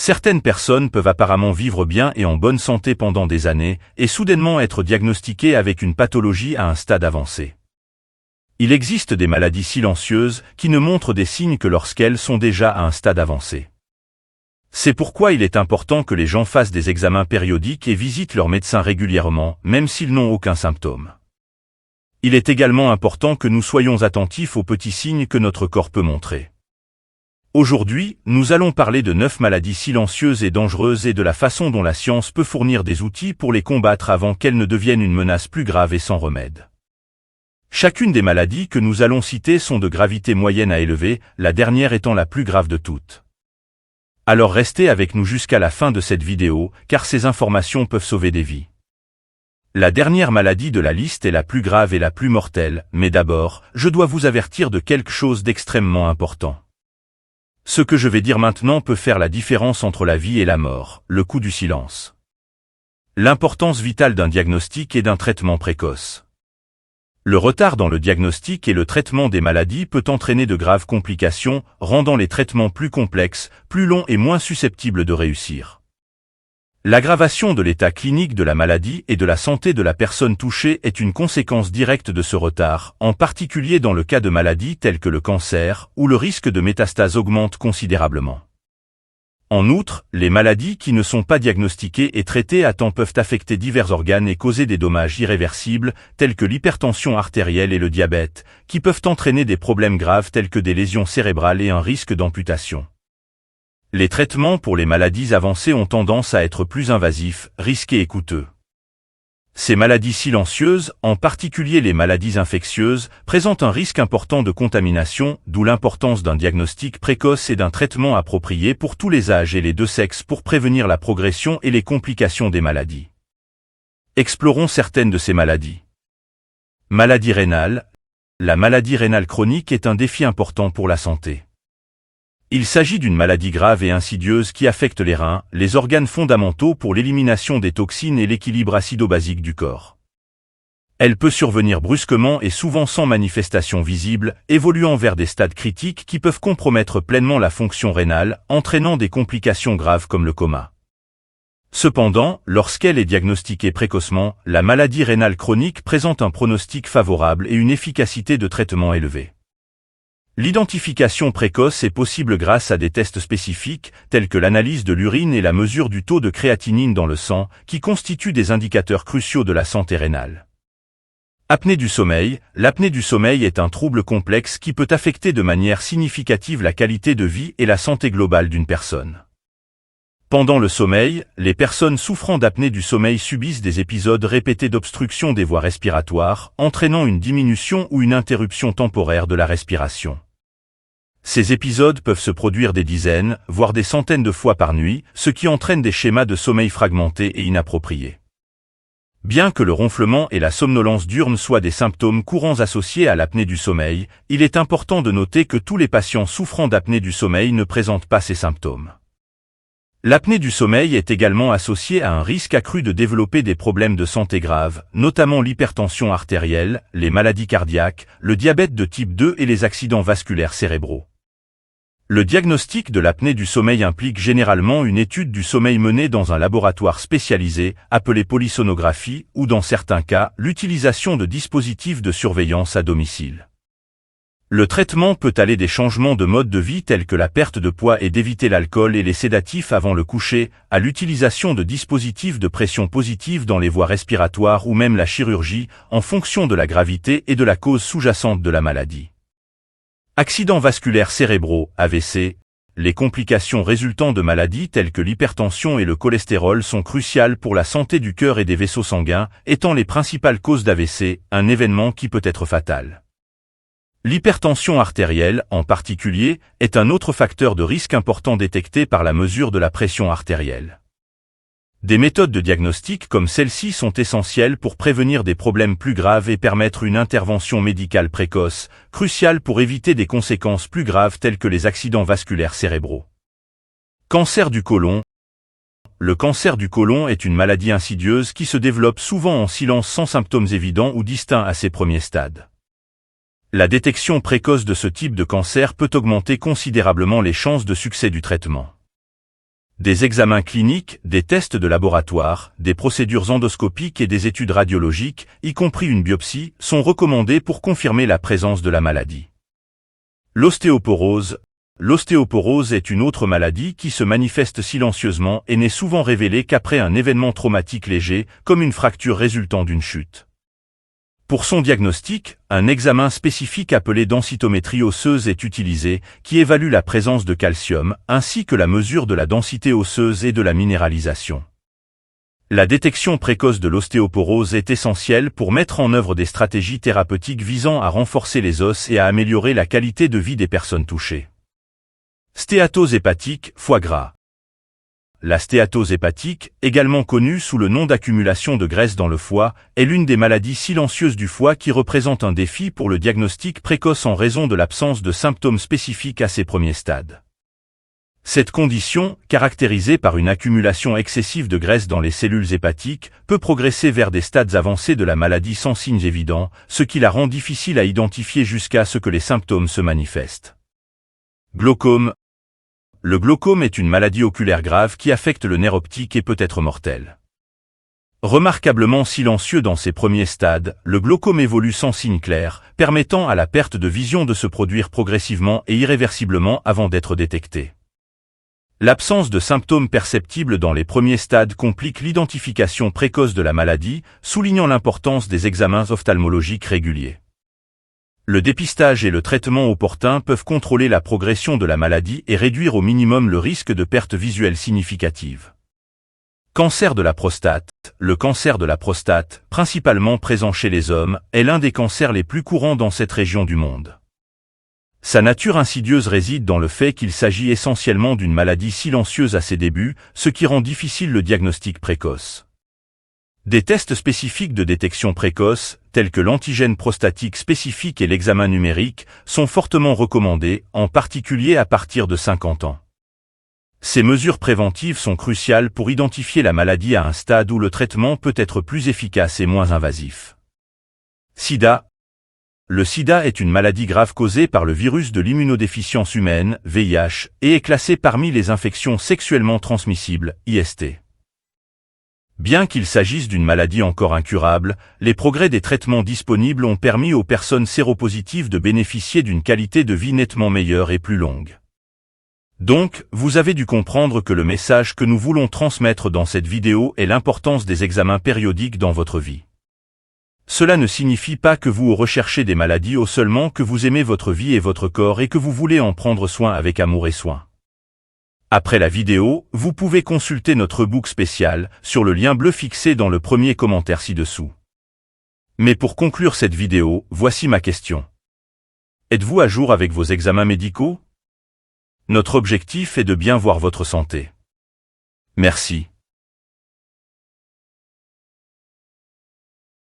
Certaines personnes peuvent apparemment vivre bien et en bonne santé pendant des années, et soudainement être diagnostiquées avec une pathologie à un stade avancé. Il existe des maladies silencieuses qui ne montrent des signes que lorsqu'elles sont déjà à un stade avancé. C'est pourquoi il est important que les gens fassent des examens périodiques et visitent leur médecin régulièrement, même s'ils n'ont aucun symptôme. Il est également important que nous soyons attentifs aux petits signes que notre corps peut montrer. Aujourd'hui, nous allons parler de 9 maladies silencieuses et dangereuses et de la façon dont la science peut fournir des outils pour les combattre avant qu'elles ne deviennent une menace plus grave et sans remède. Chacune des maladies que nous allons citer sont de gravité moyenne à élevée, la dernière étant la plus grave de toutes. Alors restez avec nous jusqu'à la fin de cette vidéo, car ces informations peuvent sauver des vies. La dernière maladie de la liste est la plus grave et la plus mortelle, mais d'abord, je dois vous avertir de quelque chose d'extrêmement important. Ce que je vais dire maintenant peut faire la différence entre la vie et la mort, le coût du silence. L'importance vitale d'un diagnostic et d'un traitement précoce. Le retard dans le diagnostic et le traitement des maladies peut entraîner de graves complications, rendant les traitements plus complexes, plus longs et moins susceptibles de réussir. L'aggravation de l'état clinique de la maladie et de la santé de la personne touchée est une conséquence directe de ce retard, en particulier dans le cas de maladies telles que le cancer, où le risque de métastase augmente considérablement. En outre, les maladies qui ne sont pas diagnostiquées et traitées à temps peuvent affecter divers organes et causer des dommages irréversibles, tels que l'hypertension artérielle et le diabète, qui peuvent entraîner des problèmes graves tels que des lésions cérébrales et un risque d'amputation. Les traitements pour les maladies avancées ont tendance à être plus invasifs, risqués et coûteux. Ces maladies silencieuses, en particulier les maladies infectieuses, présentent un risque important de contamination, d'où l'importance d'un diagnostic précoce et d'un traitement approprié pour tous les âges et les deux sexes pour prévenir la progression et les complications des maladies. Explorons certaines de ces maladies. Maladie rénale. La maladie rénale chronique est un défi important pour la santé. Il s'agit d'une maladie grave et insidieuse qui affecte les reins, les organes fondamentaux pour l'élimination des toxines et l'équilibre acido-basique du corps. Elle peut survenir brusquement et souvent sans manifestation visible, évoluant vers des stades critiques qui peuvent compromettre pleinement la fonction rénale, entraînant des complications graves comme le coma. Cependant, lorsqu'elle est diagnostiquée précocement, la maladie rénale chronique présente un pronostic favorable et une efficacité de traitement élevée. L'identification précoce est possible grâce à des tests spécifiques, tels que l'analyse de l'urine et la mesure du taux de créatinine dans le sang, qui constituent des indicateurs cruciaux de la santé rénale. Apnée du sommeil. L'apnée du sommeil est un trouble complexe qui peut affecter de manière significative la qualité de vie et la santé globale d'une personne. Pendant le sommeil, les personnes souffrant d'apnée du sommeil subissent des épisodes répétés d'obstruction des voies respiratoires, entraînant une diminution ou une interruption temporaire de la respiration. Ces épisodes peuvent se produire des dizaines, voire des centaines de fois par nuit, ce qui entraîne des schémas de sommeil fragmentés et inappropriés. Bien que le ronflement et la somnolence diurne soient des symptômes courants associés à l'apnée du sommeil, il est important de noter que tous les patients souffrant d'apnée du sommeil ne présentent pas ces symptômes. L'apnée du sommeil est également associée à un risque accru de développer des problèmes de santé graves, notamment l'hypertension artérielle, les maladies cardiaques, le diabète de type 2 et les accidents vasculaires cérébraux. Le diagnostic de l'apnée du sommeil implique généralement une étude du sommeil menée dans un laboratoire spécialisé, appelé polysonographie, ou dans certains cas, l'utilisation de dispositifs de surveillance à domicile. Le traitement peut aller des changements de mode de vie tels que la perte de poids et d'éviter l'alcool et les sédatifs avant le coucher, à l'utilisation de dispositifs de pression positive dans les voies respiratoires ou même la chirurgie, en fonction de la gravité et de la cause sous-jacente de la maladie. Accidents vasculaires cérébraux, AVC. Les complications résultant de maladies telles que l'hypertension et le cholestérol sont cruciales pour la santé du cœur et des vaisseaux sanguins, étant les principales causes d'AVC, un événement qui peut être fatal. L'hypertension artérielle, en particulier, est un autre facteur de risque important détecté par la mesure de la pression artérielle. Des méthodes de diagnostic comme celle-ci sont essentielles pour prévenir des problèmes plus graves et permettre une intervention médicale précoce, cruciale pour éviter des conséquences plus graves telles que les accidents vasculaires cérébraux. Cancer du côlon. Le cancer du côlon est une maladie insidieuse qui se développe souvent en silence sans symptômes évidents ou distincts à ses premiers stades. La détection précoce de ce type de cancer peut augmenter considérablement les chances de succès du traitement. Des examens cliniques, des tests de laboratoire, des procédures endoscopiques et des études radiologiques, y compris une biopsie, sont recommandés pour confirmer la présence de la maladie. L'ostéoporose. L'ostéoporose est une autre maladie qui se manifeste silencieusement et n'est souvent révélée qu'après un événement traumatique léger, comme une fracture résultant d'une chute. Pour son diagnostic, un examen spécifique appelé densitométrie osseuse est utilisé, qui évalue la présence de calcium, ainsi que la mesure de la densité osseuse et de la minéralisation. La détection précoce de l'ostéoporose est essentielle pour mettre en œuvre des stratégies thérapeutiques visant à renforcer les os et à améliorer la qualité de vie des personnes touchées. Stéatose hépatique, foie gras. La stéatose hépatique, également connue sous le nom d'accumulation de graisse dans le foie, est l'une des maladies silencieuses du foie qui représente un défi pour le diagnostic précoce en raison de l'absence de symptômes spécifiques à ses premiers stades. Cette condition, caractérisée par une accumulation excessive de graisse dans les cellules hépatiques, peut progresser vers des stades avancés de la maladie sans signes évidents, ce qui la rend difficile à identifier jusqu'à ce que les symptômes se manifestent. Glaucome. Le glaucome est une maladie oculaire grave qui affecte le nerf optique et peut être mortelle. Remarquablement silencieux dans ses premiers stades, le glaucome évolue sans signe clair, permettant à la perte de vision de se produire progressivement et irréversiblement avant d'être détectée. L'absence de symptômes perceptibles dans les premiers stades complique l'identification précoce de la maladie, soulignant l'importance des examens ophtalmologiques réguliers. Le dépistage et le traitement opportun peuvent contrôler la progression de la maladie et réduire au minimum le risque de perte visuelle significative. Cancer de la prostate. Le cancer de la prostate, principalement présent chez les hommes, est l'un des cancers les plus courants dans cette région du monde. Sa nature insidieuse réside dans le fait qu'il s'agit essentiellement d'une maladie silencieuse à ses débuts, ce qui rend difficile le diagnostic précoce. Des tests spécifiques de détection précoce, tels que l'antigène prostatique spécifique et l'examen numérique, sont fortement recommandés, en particulier à partir de 50 ans. Ces mesures préventives sont cruciales pour identifier la maladie à un stade où le traitement peut être plus efficace et moins invasif. Sida. Le sida est une maladie grave causée par le virus de l'immunodéficience humaine, VIH, et est classée parmi les infections sexuellement transmissibles, IST. Bien qu'il s'agisse d'une maladie encore incurable, les progrès des traitements disponibles ont permis aux personnes séropositives de bénéficier d'une qualité de vie nettement meilleure et plus longue. Donc, vous avez dû comprendre que le message que nous voulons transmettre dans cette vidéo est l'importance des examens périodiques dans votre vie. Cela ne signifie pas que vous recherchez des maladies ou seulement que vous aimez votre vie et votre corps et que vous voulez en prendre soin avec amour et soin. Après la vidéo, vous pouvez consulter notre e-book spécial sur le lien bleu fixé dans le premier commentaire ci-dessous. Mais pour conclure cette vidéo, voici ma question. Êtes-vous à jour avec vos examens médicaux? Notre objectif est de bien voir votre santé. Merci.